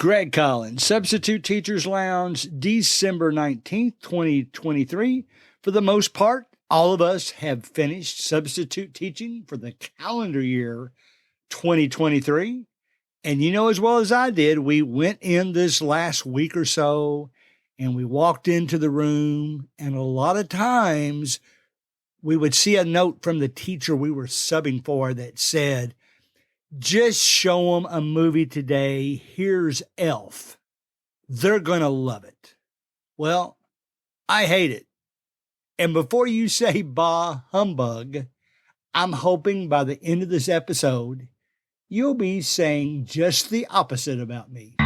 Greg Collins, Substitute Teachers Lounge, December 19th, 2023. For the most part, all of us have finished substitute teaching for the calendar year 2023. And you know as well as I did, we went in this last week or so and we walked into the room, and a lot of times we would see a note from the teacher we were subbing for that said, just show them a movie today. Here's Elf. They're going to love it. Well, I hate it. And before you say bah humbug, I'm hoping by the end of this episode, you'll be saying just the opposite about me.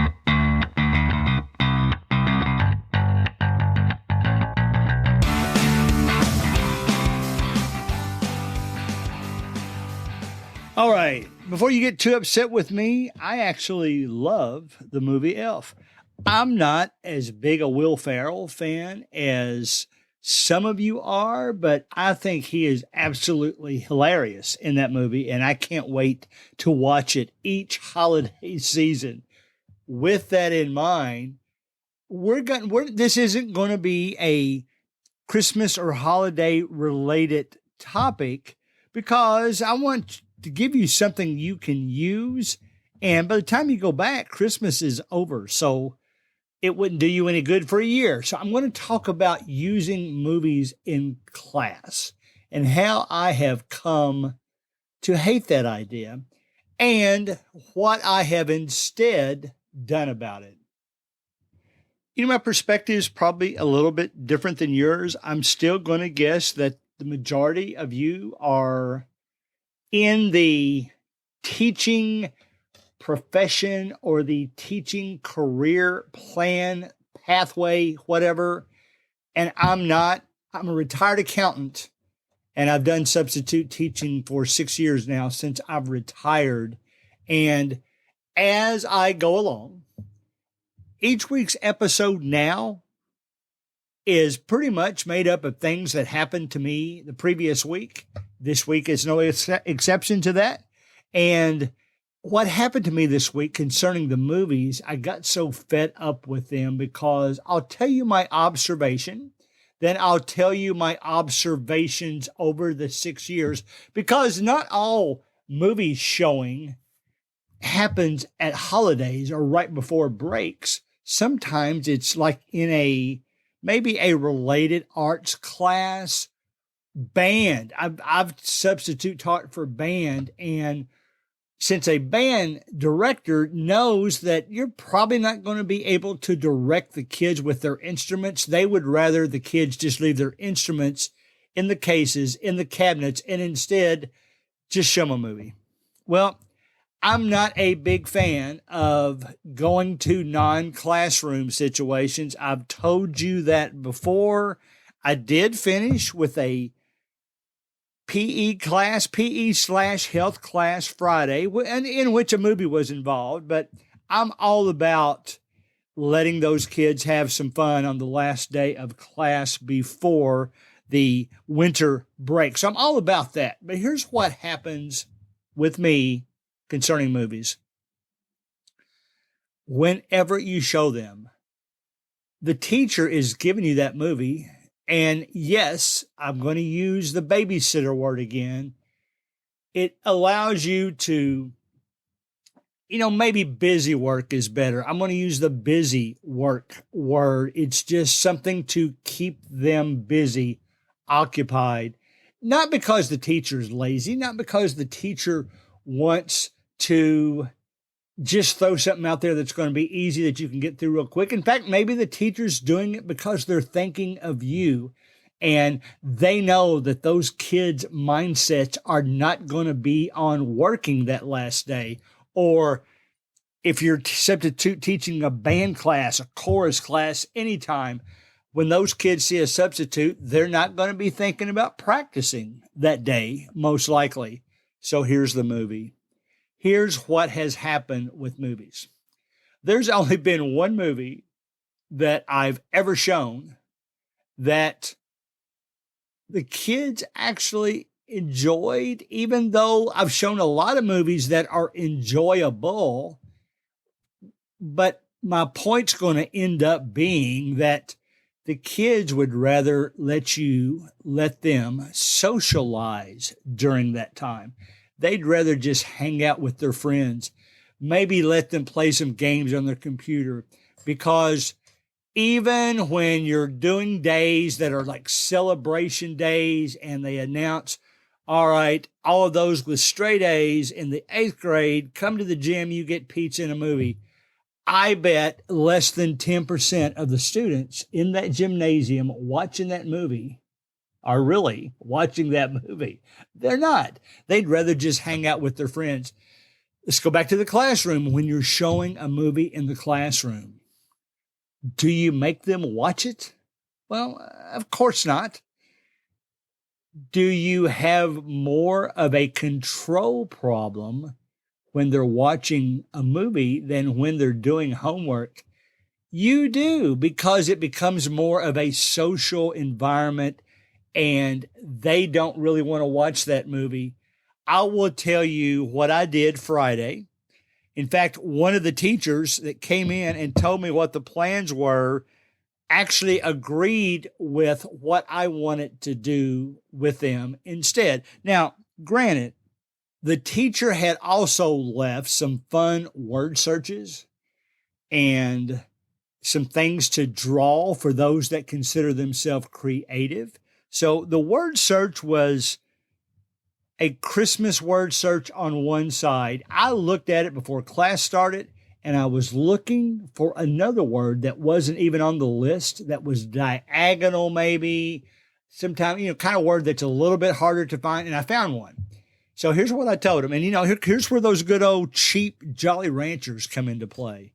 All right. Before you get too upset with me, I actually love the movie Elf. I'm not as big a Will Ferrell fan as some of you are, but I think he is absolutely hilarious in that movie, and I can't wait to watch it each holiday season. With that in mind, this isn't going to be a Christmas or holiday related topic because I want to give you something you can use. And by the time you go back, Christmas is over. So it wouldn't do you any good for a year. So I'm going to talk about using movies in class and how I have come to hate that idea and what I have instead done about it. You know, my perspective is probably a little bit different than yours. I'm still going to guess that the majority of you are in the teaching profession or the teaching career plan, pathway, whatever. And I'm not. I'm a retired accountant, and I've done substitute teaching for 6 years now since I've retired. And as I go along, each week's episode now is pretty much made up of things that happened to me the previous week. This week is no exception to that. And what happened to me this week concerning the movies, I got so fed up with them because I'll tell you my observation, then I'll tell you my observations over the 6 years, because not all movie showing happens at holidays or right before breaks. Sometimes it's like in maybe a related arts class, band. I've substitute taught for band, and since a band director knows that you're probably not going to be able to direct the kids with their instruments, they would rather the kids just leave their instruments in the cases, in the cabinets, and instead just show them a movie. Well, I'm not a big fan of going to non-classroom situations. I've told you that before. I did finish with a PE class, PE/health class Friday, and in which a movie was involved, but I'm all about letting those kids have some fun on the last day of class before the winter break. So I'm all about that. But here's what happens with me concerning movies. Whenever you show them, the teacher is giving you that movie. And yes, I'm going to use the babysitter word again. It allows you to, maybe busy work is better. I'm going to use the busy work word. It's just something to keep them busy, occupied. Not because the teacher's lazy, not because the teacher wants to just throw something out there that's going to be easy that you can get through real quick. In fact, maybe the teacher's doing it because they're thinking of you and they know that those kids' mindsets are not going to be on working that last day. Or if you're substitute teaching a band class, a chorus class, anytime, when those kids see a substitute, they're not going to be thinking about practicing that day, most likely. So here's the movie. Here's what has happened with movies. There's only been one movie that I've ever shown that the kids actually enjoyed, even though I've shown a lot of movies that are enjoyable, but my point's going to end up being that the kids would rather let them socialize during that time. They'd rather just hang out with their friends, maybe let them play some games on their computer, because even when you're doing days that are like celebration days and they announce, all right, all of those with straight A's in the 8th grade, come to the gym, you get pizza and a movie. I bet less than 10% of the students in that gymnasium watching that movie are really watching that movie. They're not. They'd rather just hang out with their friends. Let's go back to the classroom. When you're showing a movie in the classroom, do you make them watch it? Well, of course not. Do you have more of a control problem when they're watching a movie than when they're doing homework? You do, because it becomes more of a social environment and they don't really want to watch that movie. I will tell you what I did Friday. In fact, one of the teachers that came in and told me what the plans were actually agreed with what I wanted to do with them instead. Now, granted, the teacher had also left some fun word searches and some things to draw for those that consider themselves creative. So the word search was a Christmas word search on one side. I looked at it before class started, and I was looking for another word that wasn't even on the list, that was diagonal maybe, sometime, kind of word that's a little bit harder to find, and I found one. So here's what I told them. And, here's where those good old cheap Jolly Ranchers come into play.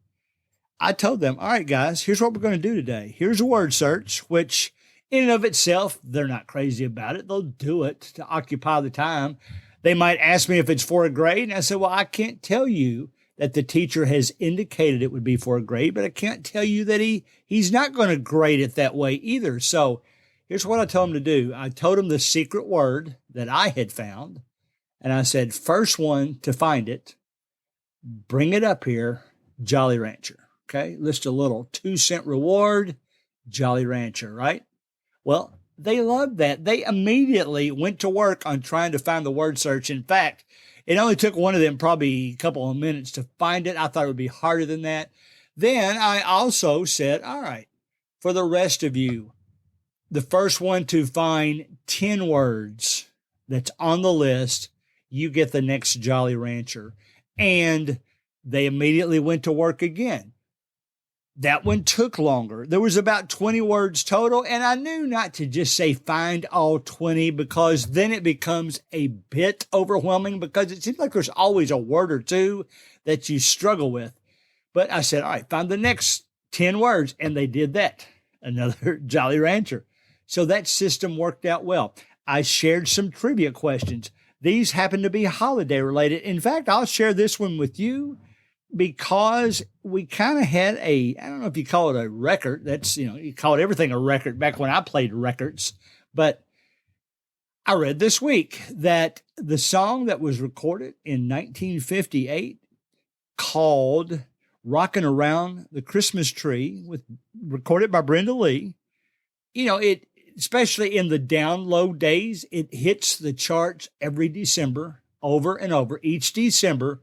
I told them, all right, guys, here's what we're going to do today. Here's a word search, which in and of itself, they're not crazy about it. They'll do it to occupy the time. They might ask me if it's for a grade. And I said, well, I can't tell you that the teacher has indicated it would be for a grade, but I can't tell you that he's not going to grade it that way either. So here's what I told him to do. I told him the secret word that I had found. And I said, first one to find it, bring it up here, Jolly Rancher. Okay, list a little 2-cent reward, Jolly Rancher, right? Well, they loved that. They immediately went to work on trying to find the word search. In fact, it only took one of them probably a couple of minutes to find it. I thought it would be harder than that. Then I also said, all right, for the rest of you, the first one to find 10 words that's on the list, you get the next Jolly Rancher. And they immediately went to work again. That one took longer. There was about 20 words total, and I knew not to just say find all 20, because then it becomes a bit overwhelming, because it seems like there's always a word or two that you struggle with. But I said, all right, find the next 10 words, and they did that. Another Jolly Rancher. So that system worked out well. I shared some trivia questions. These happen to be holiday related. In fact, I'll share this one with you, because we kind of had I don't know if you call it a record. That's, you called everything a record back when I played records. But I read this week that the song that was recorded in 1958 called Rockin' Around the Christmas Tree, recorded by Brenda Lee. It, especially in the download days, it hits the charts every December, over and over. Each December,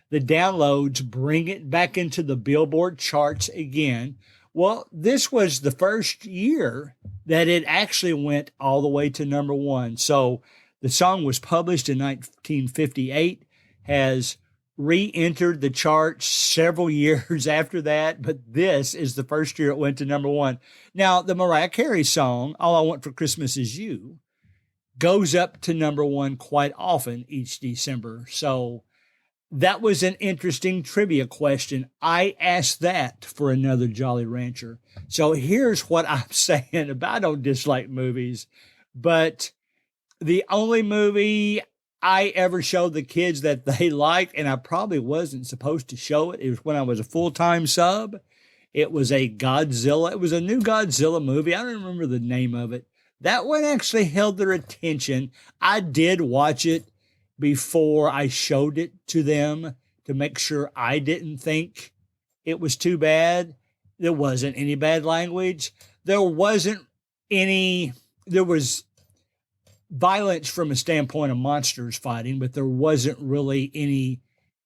the downloads bring it back into the Billboard charts again. Well, this was the first year that it actually went all the way to number one. So the song was published in 1958, has re-entered the charts several years after that, but this is the first year it went to number one. Now, the Mariah Carey song, All I Want for Christmas Is You, goes up to number one quite often each December. So that was an interesting trivia question. I asked that for another Jolly Rancher. So here's what I'm saying about, I don't dislike movies, but the only movie I ever showed the kids that they liked, and I probably wasn't supposed to show it, it was when I was a full-time sub. It was a Godzilla. It was a new Godzilla movie. I don't remember the name of it. That one actually held their attention. I did watch it before I showed it to them to make sure I didn't think it was too bad. There wasn't any bad language. There wasn't any, there was violence from a standpoint of monsters fighting, but there wasn't really any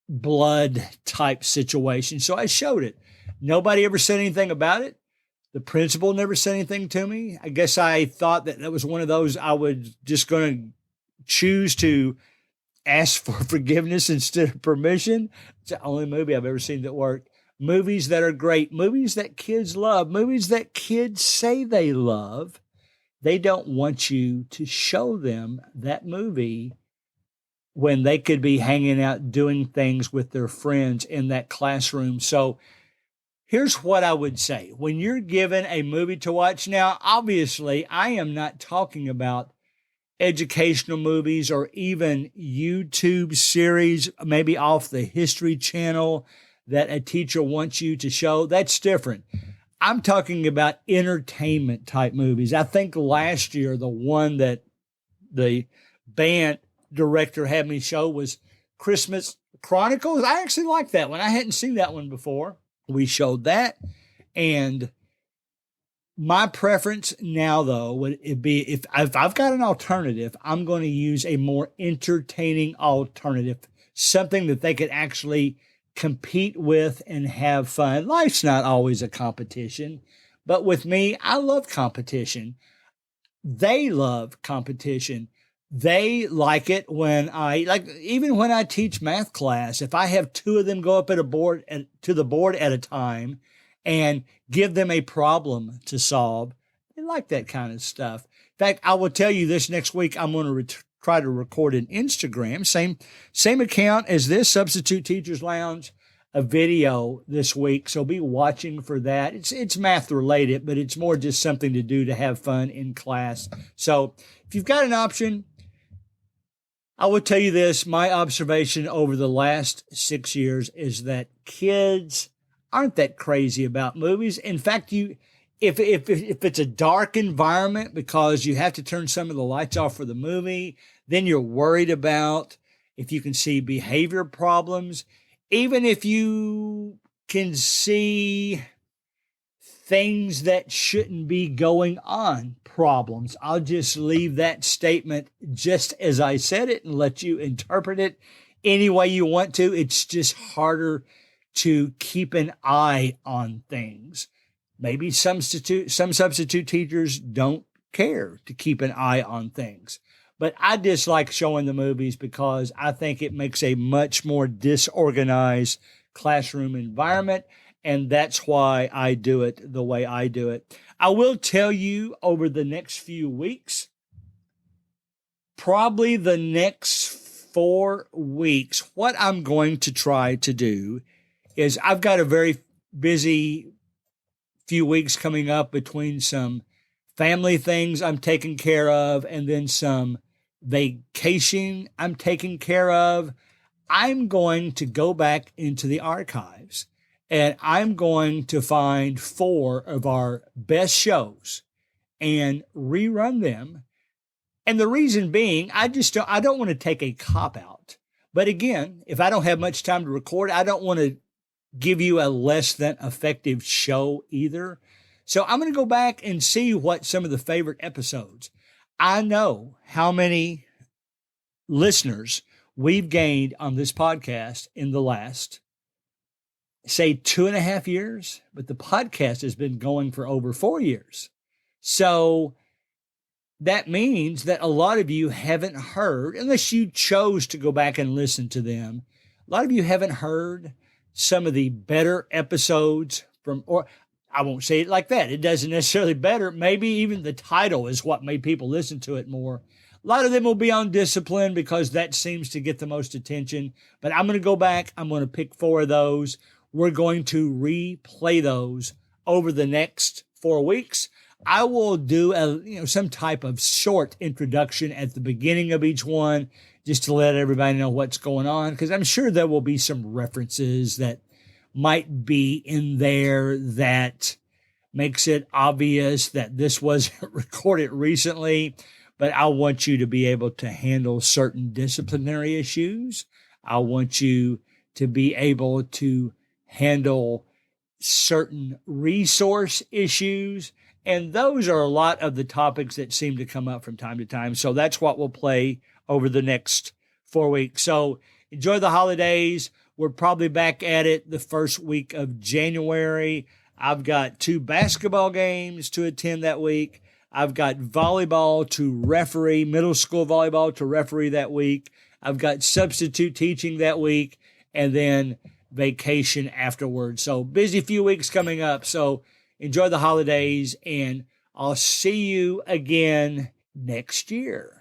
blood type situation. So I showed it. Nobody ever said anything about it. The principal never said anything to me. I guess I thought that was one of those I was just going to choose to ask for forgiveness instead of permission. It's the only movie I've ever seen that worked. Movies that are great, movies that kids love, movies that kids say they love. They don't want you to show them that movie when they could be hanging out doing things with their friends in that classroom. So here's what I would say. When you're given a movie to watch, now, obviously, I am not talking about educational movies or even YouTube series, maybe off the History Channel that a teacher wants you to show. That's different. I'm talking about entertainment type movies. I think last year, the one that the band director had me show was Christmas Chronicles. I actually like that one. I hadn't seen that one before. We showed that. And my preference now, though, would it be if I've got an alternative, I'm going to use a more entertaining alternative, something that they could actually compete with and have fun. Life's not always a competition, but with me, I love competition. They love competition. They like it when even when I teach math class, if I have two of them go up to the board at a time and give them a problem to solve, they like that kind of stuff. In fact, I will tell you this next week, I'm going to try to record an Instagram, same account as this, Substitute Teachers Lounge, a video this week. So be watching for that. It's math related, but it's more just something to do to have fun in class. So if you've got an option, I will tell you this, my observation over the last 6 years is that kids aren't that crazy about movies. In fact, if it's a dark environment because you have to turn some of the lights off for the movie, then you're worried about if you can see behavior problems. Even if you can see things that shouldn't be going on, problems. I'll just leave that statement just as I said it and let you interpret it any way you want to. It's just harder to keep an eye on things. Maybe some substitute teachers don't care to keep an eye on things. But I dislike showing the movies because I think it makes a much more disorganized classroom environment. And that's why I do it the way I do it. I will tell you over the next few weeks, probably the next 4 weeks, what I'm going to try to do is I've got a very busy few weeks coming up between some family things I'm taking care of and then some vacation I'm taking care of. I'm going to go back into the archives and I'm going to find 4 of our best shows and rerun them. And the reason being, I don't want to take a cop out. But again, if I don't have much time to record, I don't want to give you a less than effective show either. So I'm going to go back and see what some of the favorite episodes. I know how many listeners we've gained on this podcast in the last, say, 2.5 years, but the podcast has been going for over 4 years. So that means that a lot of you haven't heard, unless you chose to go back and listen to them, a lot of you haven't heard some of the better episodes from, or I won't say it like that. It doesn't necessarily better. Maybe even the title is what made people listen to it more. A lot of them will be on discipline because that seems to get the most attention. But I'm going to go back. I'm going to pick 4 of those. We're going to replay those over the next 4 weeks. I will do some type of short introduction at the beginning of each one, just to let everybody know what's going on, because I'm sure there will be some references that might be in there that makes it obvious that this wasn't recorded recently, but I want you to be able to handle certain disciplinary issues. I want you to be able to handle certain resource issues. And those are a lot of the topics that seem to come up from time to time. So that's what we'll play over the next 4 weeks. So enjoy the holidays. We're probably back at it the first week of January. I've got 2 basketball games to attend that week. I've got volleyball to referee, middle school volleyball to referee that week. I've got substitute teaching that week, and then vacation afterwards. So busy few weeks coming up. So enjoy the holidays, and I'll see you again next year.